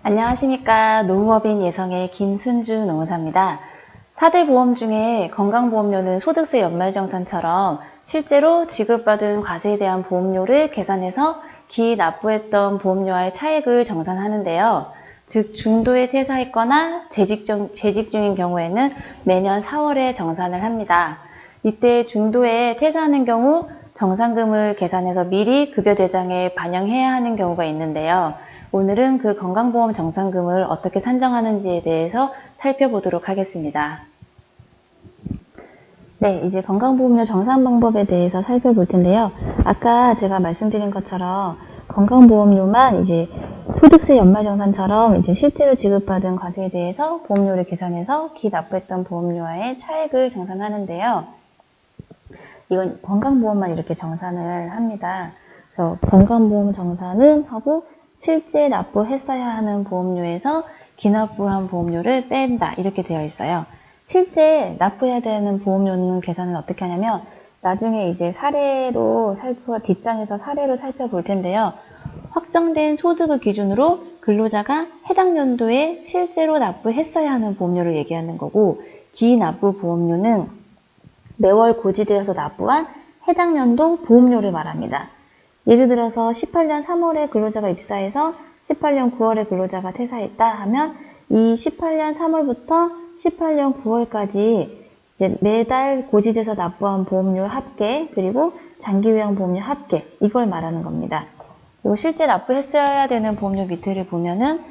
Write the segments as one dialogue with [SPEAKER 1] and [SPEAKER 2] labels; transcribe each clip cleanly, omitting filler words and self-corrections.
[SPEAKER 1] 안녕하십니까. 노후법인 예성의 김순주 노무사입니다. 4대 보험 중에 건강보험료는 소득세 연말정산처럼 실제로 지급받은 과세에 대한 보험료를 계산해서 기이 납부했던 보험료와의 차액을 정산하는데요. 즉 중도에 퇴사했거나 재직 중인 경우에는 매년 4월에 정산을 합니다. 이때 중도에 퇴사하는 경우 정산금을 계산해서 미리 급여대장에 반영해야 하는 경우가 있는데요. 오늘은 그 건강보험 정산금을 어떻게 산정하는지에 대해서 살펴보도록 하겠습니다. 네, 이제 건강보험료 정산 방법에 대해서 살펴볼 텐데요. 아까 제가 말씀드린 것처럼 건강보험료만 이제 소득세 연말정산처럼 이제 실제로 지급받은 과세에 대해서 보험료를 계산해서 기이 납부했던 보험료와의 차액을 정산하는데요. 이건 건강보험만 이렇게 정산을 합니다. 그래서 건강보험 정산은 하고 실제 납부했어야 하는 보험료에서 기납부한 보험료를 뺀다 이렇게 되어 있어요. 실제 납부해야 되는 보험료는 계산은 어떻게 하냐면 나중에 이제 뒷장에서 사례로 살펴볼 텐데요. 확정된 소득을 기준으로 근로자가 해당 연도에 실제로 납부했어야 하는 보험료를 얘기하는 거고, 기납부 보험료는 매월 고지되어서 납부한 해당 연도 보험료를 말합니다. 예를 들어서 18년 3월에 근로자가 입사해서 18년 9월에 근로자가 퇴사했다 하면 이 18년 3월부터 18년 9월까지 이제 매달 고지돼서 납부한 보험료 합계 그리고 장기요양 보험료 합계 이걸 말하는 겁니다. 그리고 실제 납부했어야 되는 보험료 밑에를 보면은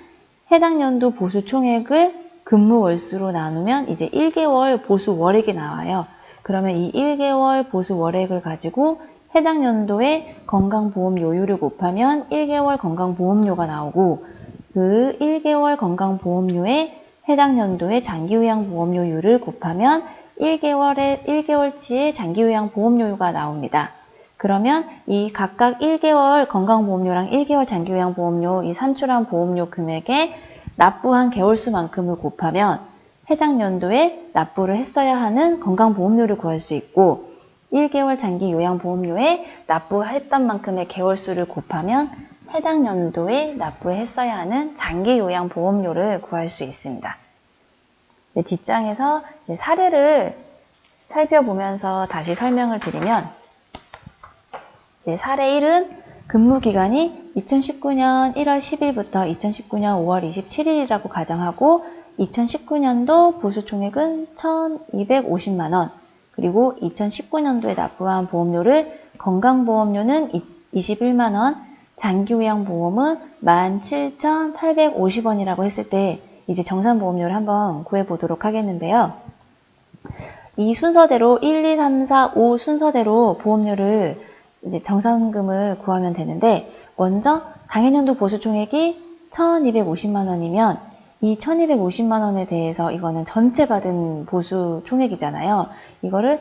[SPEAKER 1] 해당 연도 보수 총액을 근무 월수로 나누면 이제 1개월 보수 월액이 나와요. 그러면 이 1개월 보수 월액을 가지고 해당 연도에 건강보험료율을 곱하면 1개월 건강보험료가 나오고 그 1개월 건강보험료에 해당 연도의 장기요양보험료율을 곱하면 1개월치의 장기요양보험료가 나옵니다. 그러면 이 각각 1개월 건강보험료랑 1개월 장기요양보험료 이 산출한 보험료 금액에 납부한 개월수만큼을 곱하면 해당 연도에 납부를 했어야 하는 건강보험료를 구할 수 있고 1개월 장기요양보험료에 납부했던 만큼의 개월수를 곱하면 해당 연도에 납부했어야 하는 장기요양보험료를 구할 수 있습니다. 네, 뒷장에서 사례를 살펴보면서 다시 설명을 드리면 사례 1은 근무기간이 2019년 1월 10일부터 2019년 5월 27일이라고 가정하고 2019년도 보수총액은 1,250만원 그리고 2019년도에 납부한 보험료를 건강보험료는 21만원, 장기요양보험은 17,850원이라고 했을 때 이제 정산보험료를 한번 구해보도록 하겠는데요. 이 순서대로 1, 2, 3, 4, 5 순서대로 보험료를 이제 정산금을 구하면 되는데 먼저 당해년도 보수총액이 1,250만원이면 이 1,250만원에 대해서 이거는 전체 받은 보수 총액이잖아요. 이거를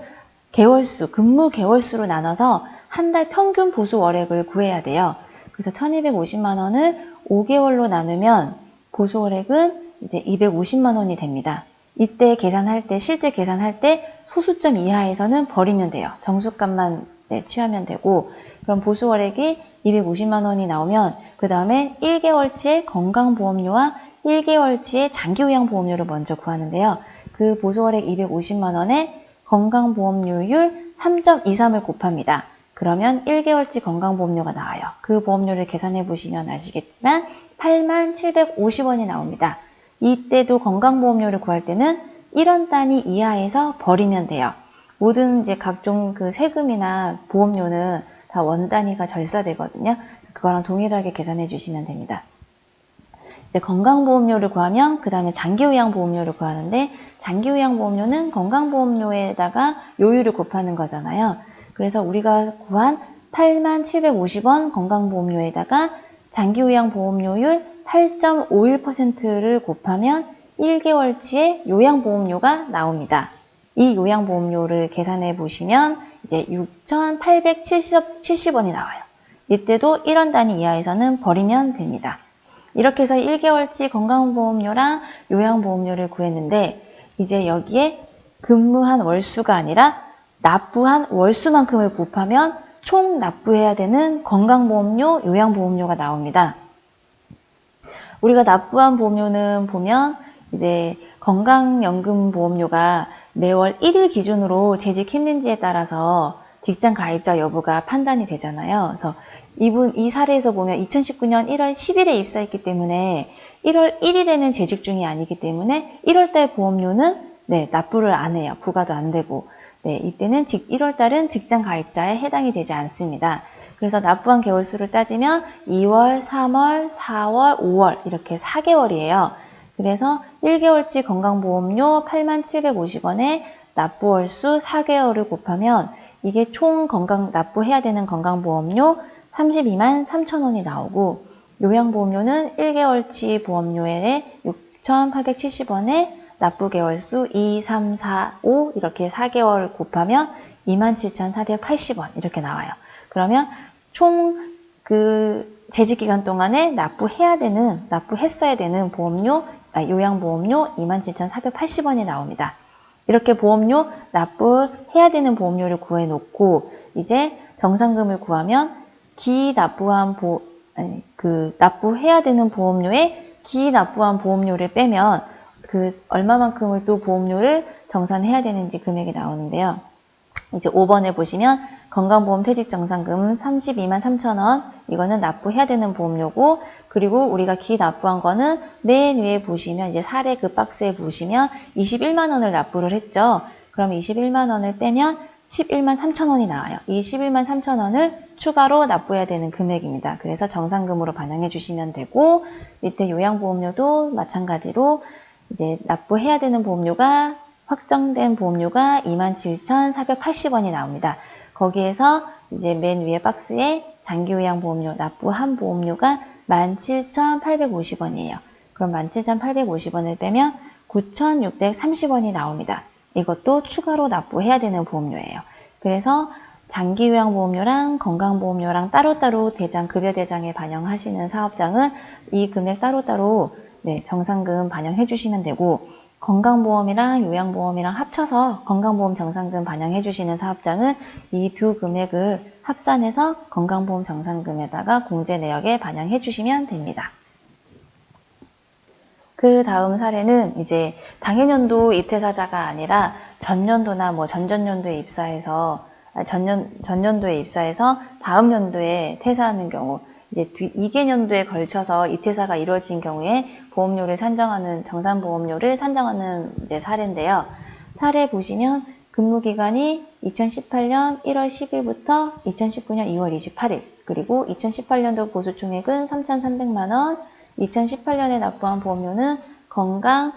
[SPEAKER 1] 개월수, 근무 개월수로 나눠서 한 달 평균 보수 월액을 구해야 돼요. 그래서 1,250만원을 5개월로 나누면 보수 월액은 이제 250만원이 됩니다. 이때 계산할 때, 실제 계산할 때 소수점 이하에서는 버리면 돼요. 정수값만 취하면 되고, 그럼 보수 월액이 250만원이 나오면 그 다음에 1개월치의 건강보험료와 1개월치의 장기요양보험료를 먼저 구하는데요. 그 보수월액 250만원에 건강보험료율 3.23을 곱합니다. 그러면 1개월치 건강보험료가 나와요. 그 보험료를 계산해 보시면 아시겠지만 8750원이 나옵니다. 이때도 건강보험료를 구할 때는 1원 단위 이하에서 버리면 돼요. 모든 이제 각종 그 세금이나 보험료는 다 원 단위가 절사되거든요. 그거랑 동일하게 계산해 주시면 됩니다. 건강보험료를 구하면 그 다음에 장기요양보험료를 구하는데 장기요양보험료는 건강보험료에다가 요율을 곱하는 거잖아요. 그래서 우리가 구한 8750원 건강보험료에다가 장기요양보험료율 8.51%를 곱하면 1개월치의 요양보험료가 나옵니다. 이 요양보험료를 계산해 보시면 이제 6,870원이 나와요. 이때도 1원 단위 이하에서는 버리면 됩니다. 이렇게 해서 1개월치 건강보험료랑 요양보험료를 구했는데 이제 여기에 근무한 월수가 아니라 납부한 월수만큼을 곱하면 총 납부해야 되는 건강보험료, 요양보험료가 나옵니다. 우리가 납부한 보험료는 보면 이제 건강연금보험료가 매월 1일 기준으로 재직했는지에 따라서 직장 가입자 여부가 판단이 되잖아요. 그래서 이 사례에서 보면 2019년 1월 10일에 입사했기 때문에 1월 1일에는 재직 중이 아니기 때문에 1월달 보험료는 납부를 안 해요. 부과도 안 되고. 이때는 1월달은 직장 가입자에 해당이 되지 않습니다. 그래서 납부한 개월수를 따지면 2월, 3월, 4월, 5월 이렇게 4개월이에요. 그래서 1개월치 건강보험료 8750원에 납부월수 4개월을 곱하면 이게 총 납부해야 되는 건강보험료 32만 3천원이 나오고 요양보험료는 1개월치 보험료에 6,870원에 납부개월수 2, 3, 4, 5 이렇게 4개월 곱하면 27,480원 이렇게 나와요. 그러면 총 재직기간 동안에 납부했어야 되는 요양보험료 27,480원이 나옵니다. 이렇게 납부해야 되는 보험료를 구해놓고 이제 정산금을 구하면 납부해야 되는 보험료에 기납부한 보험료를 빼면 얼마만큼을 또 보험료를 정산해야 되는지 금액이 나오는데요. 이제 5번에 보시면 건강보험 퇴직정산금 32만 3천원 이거는 납부해야 되는 보험료고 그리고 우리가 기납부한 거는 맨 위에 보시면 이제 사례 박스에 보시면 21만 원을 납부를 했죠. 그럼 21만 원을 빼면 11만 3천원이 나와요. 이 11만 3천원을 추가로 납부해야 되는 금액입니다. 그래서 정산금으로 반영해 주시면 되고 밑에 요양보험료도 마찬가지로 이제 납부해야 되는 보험료가 확정된 보험료가 27,480원이 나옵니다. 거기에서 이제 맨 위에 박스에 장기요양보험료 납부한 보험료가 17,850원이에요. 그럼 17,850원을 빼면 9,630원이 나옵니다. 이것도 추가로 납부해야 되는 보험료예요. 그래서 장기요양보험료랑 건강보험료랑 따로따로 급여대장에 반영하시는 사업장은 이 금액 따로따로 정산금 반영해 주시면 되고 건강보험이랑 요양보험이랑 합쳐서 건강보험 정산금 반영해 주시는 사업장은 이 두 금액을 합산해서 건강보험 정산금에다가 공제 내역에 반영해 주시면 됩니다. 그 다음 사례는 이제 당해년도 입퇴사자가 아니라 전년도나 전전년도에 입사해서 전년도에 입사해서 다음 연도에 퇴사하는 경우 이제 2개년도에 걸쳐서 입퇴사가 이루어진 경우에 보험료를 정산보험료를 산정하는 이제 사례인데요. 사례 보시면 근무기간이 2018년 1월 10일부터 2019년 2월 28일 그리고 2018년도 보수총액은 3,300만원 2018년에 납부한 보험료는 건강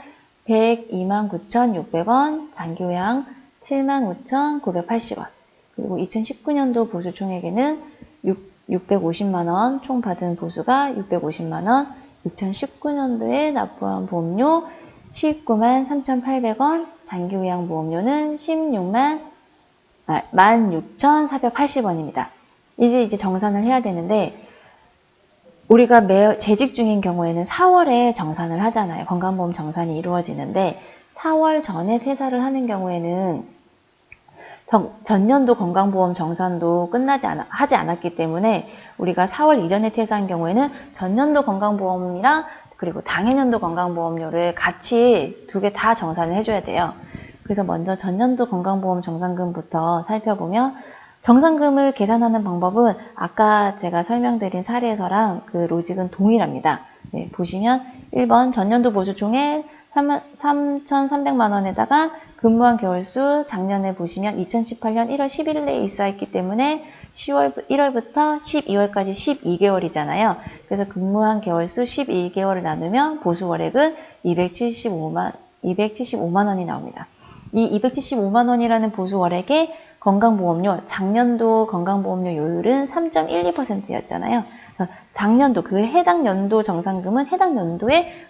[SPEAKER 1] 102만 9,600원 장기요양 75,980원 그리고 2019년도 보수총액에는 650만원 총 받은 보수가 650만원 2019년도에 납부한 보험료 19만 3,800원 장기요양보험료는 16,480원입니다. 이제 정산을 해야 되는데 우리가 재직 중인 경우에는 4월에 정산을 하잖아요. 건강보험 정산이 이루어지는데 4월 전에 퇴사를 하는 경우에는 전년도 건강보험 정산도 하지 않았기 때문에 우리가 4월 이전에 퇴사한 경우에는 전년도 건강보험이랑 그리고 당해년도 건강보험료를 같이 두 개 다 정산을 해줘야 돼요. 그래서 먼저 전년도 건강보험 정산금부터 살펴보면 정산금을 계산하는 방법은 아까 제가 설명드린 사례에서랑 그 로직은 동일합니다. 보시면 1번 전년도 보수총액 3,300만 원에다가 근무한 개월수 작년에 보시면 2018년 1월 11일에 입사했기 때문에 1월부터 12월까지 12개월이잖아요. 그래서 근무한 개월수 12개월을 나누면 보수월액은 275만 원이 나옵니다. 이 275만 원이라는 보수월액에 건강보험료, 작년도 건강보험료 요율은 3.12%였잖아요. 작년도, 해당 연도 정산금은 해당 연도의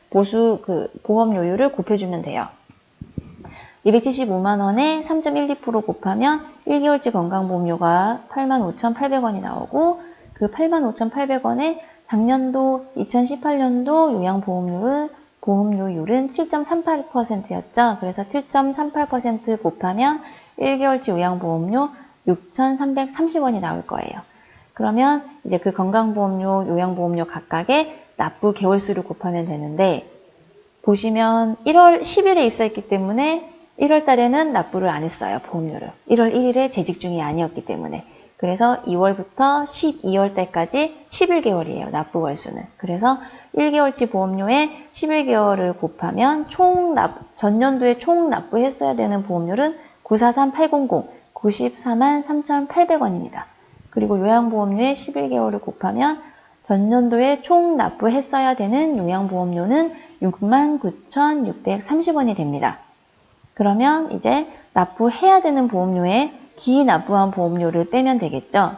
[SPEAKER 1] 보험료율을 곱해주면 돼요. 275만 원에 3.12% 곱하면 1개월치 건강보험료가 85,800원이 나오고 그 85,800원에 작년도 2018년도 보험료율은 7.38%였죠. 그래서 7.38% 곱하면 1개월치 요양보험료 6,330원이 나올 거예요. 그러면 이제 그 건강보험료, 요양보험료 각각의 납부 개월수를 곱하면 되는데, 보시면 1월 10일에 입사했기 때문에 1월 달에는 납부를 안 했어요, 보험료를. 1월 1일에 재직 중이 아니었기 때문에. 그래서 2월부터 12월 달까지 11개월이에요, 납부 월수는. 그래서 1개월치 보험료에 11개월을 곱하면 전년도에 총 납부했어야 되는 보험료는 943800, 94만 3,800원입니다. 그리고 요양보험료에 11개월을 곱하면 전년도에 총 납부했어야 되는 요양보험료는 69,630원이 됩니다. 그러면 이제 납부해야 되는 보험료에 기납부한 보험료를 빼면 되겠죠.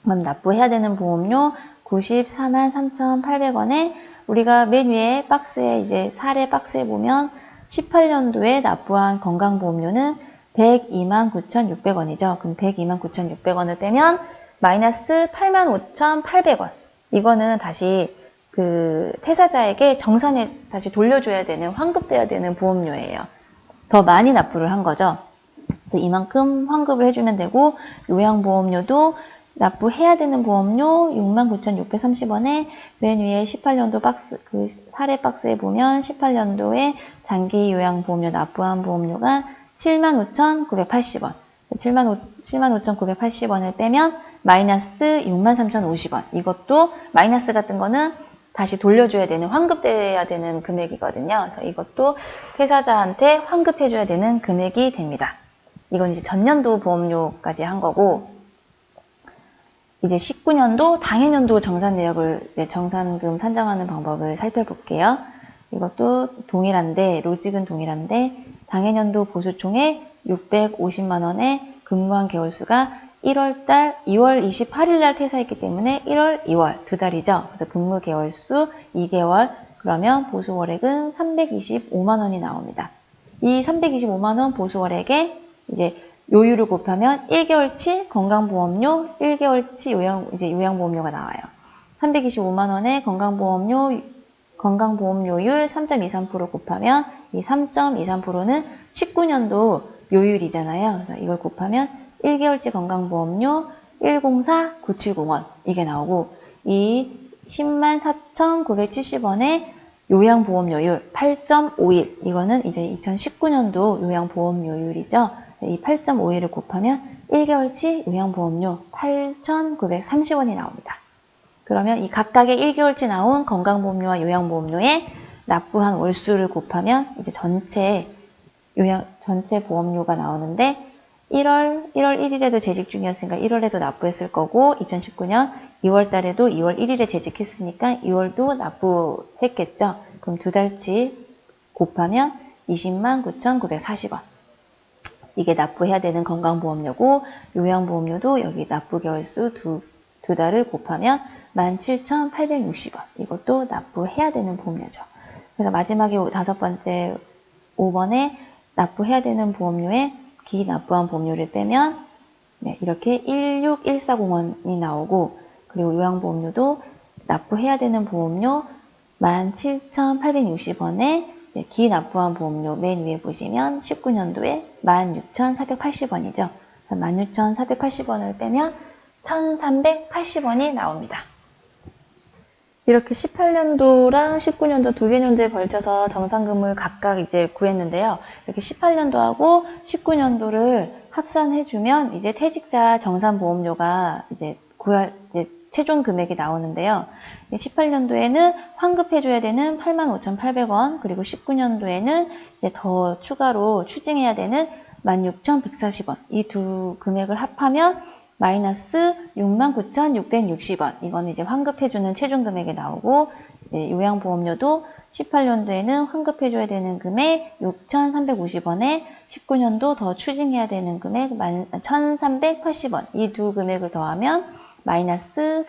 [SPEAKER 1] 그럼 납부해야 되는 보험료 94만 3,800원에 우리가 맨 위에 박스에 이제 사례 박스에 보면 18년도에 납부한 건강보험료는 102만 9,600원이죠. 그럼 102만 9,600원을 빼면 마이너스 85,800원. 이거는 다시 그 퇴사자에게 정산에 다시 돌려줘야 되는, 환급돼야 되는 보험료예요. 더 많이 납부를 한 거죠. 이만큼 환급을 해주면 되고, 요양보험료도 납부해야 되는 보험료 69,630원에 맨 위에 18년도 박스, 그 사례 박스에 보면 18년도에 장기 요양보험료 납부한 보험료가 75,980원. 75,980원을 빼면 마이너스 63,050원. 이것도 마이너스 같은 거는 다시 돌려줘야 되는, 환급돼야 되는 금액이거든요. 그래서 이것도 퇴사자한테 환급해줘야 되는 금액이 됩니다. 이건 이제 전년도 보험료까지 한 거고, 이제 19년도 당해년도 정산 내역을, 정산금 산정하는 방법을 살펴볼게요. 이것도 동일한데, 로직은 동일한데, 당해년도 보수총액 650만원에 근무한 개월수가 1월달 2월 28일날 퇴사했기 때문에 1월, 2월 두 달이죠. 그래서 근무 개월수 2개월, 그러면 보수월액은 325만원이 나옵니다. 이 325만원 보수월액에 이제 요율을 곱하면 1개월치 건강보험료, 1개월치 요양보험료가 나와요. 325만원에 건강보험료율 3.23% 곱하면 이 3.23%는 19년도 요율이잖아요. 그래서 이걸 곱하면 1개월치 건강보험료 104970원 이게 나오고, 이 104,970원에 요양보험료율 8.51, 이거는 이제 2019년도 요양보험료율이죠. 이 8.51을 곱하면 1개월치 요양보험료 8,930원이 나옵니다. 그러면 이 각각의 1개월치 나온 건강보험료와 요양보험료에 납부한 월수를 곱하면 이제 전체 보험료가 나오는데, 1월 1일에도 재직 중이었으니까 1월에도 납부했을 거고, 2019년 2월 달에도 2월 1일에 재직했으니까 2월도 납부했겠죠. 그럼 두 달치 곱하면 20만 9,940원. 이게 납부해야 되는 건강보험료고, 요양보험료도 여기 납부개월수 두 달을 곱하면 17,860원. 이것도 납부해야 되는 보험료죠. 그래서 마지막에 다섯 번째 5번에 납부해야 되는 보험료에 기납부한 보험료를 빼면 이렇게 16140원이 나오고, 그리고 요양보험료도 납부해야 되는 보험료 17,860원에 기납부한 보험료 맨 위에 보시면 19년도에 16,480원이죠. 16,480원을 빼면 1,380원이 나옵니다. 이렇게 18년도랑 19년도 두 개 년도에 걸쳐서 정산금을 각각 이제 구했는데요. 이렇게 18년도하고 19년도를 합산해주면 이제 퇴직자 정산보험료가 이제 최종 금액이 나오는데요. 18년도에는 환급해줘야 되는 85,800원, 그리고 19년도에는 더 추가로 추징해야 되는 16,140원. 이 두 금액을 합하면 마이너스 69,660원. 이거는 이제 환급해주는 최종 금액이 나오고, 요양보험료도 18년도에는 환급해줘야 되는 금액 6,350원에 19년도 더 추징해야 되는 금액 1,380원. 이 두 금액을 더하면 마이너스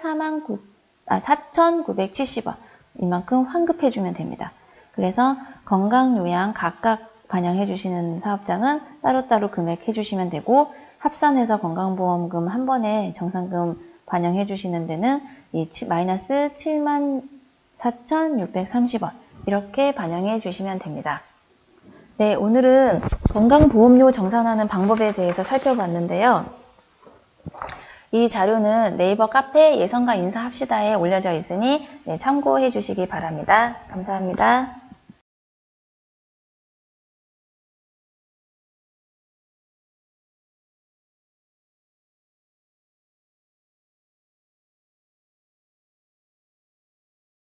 [SPEAKER 1] 4,970원. 이만큼 환급해주면 됩니다. 그래서 건강요양 각각 반영해주시는 사업장은 따로따로 금액 해주시면 되고, 합산해서 건강보험금 한 번에 정산금 반영해 주시는 데는 이 마이너스 74,630원 이렇게 반영해 주시면 됩니다. 네, 오늘은 건강보험료 정산하는 방법에 대해서 살펴봤는데요. 이 자료는 네이버 카페 예성과 인사합시다에 올려져 있으니 참고해 주시기 바랍니다. 감사합니다.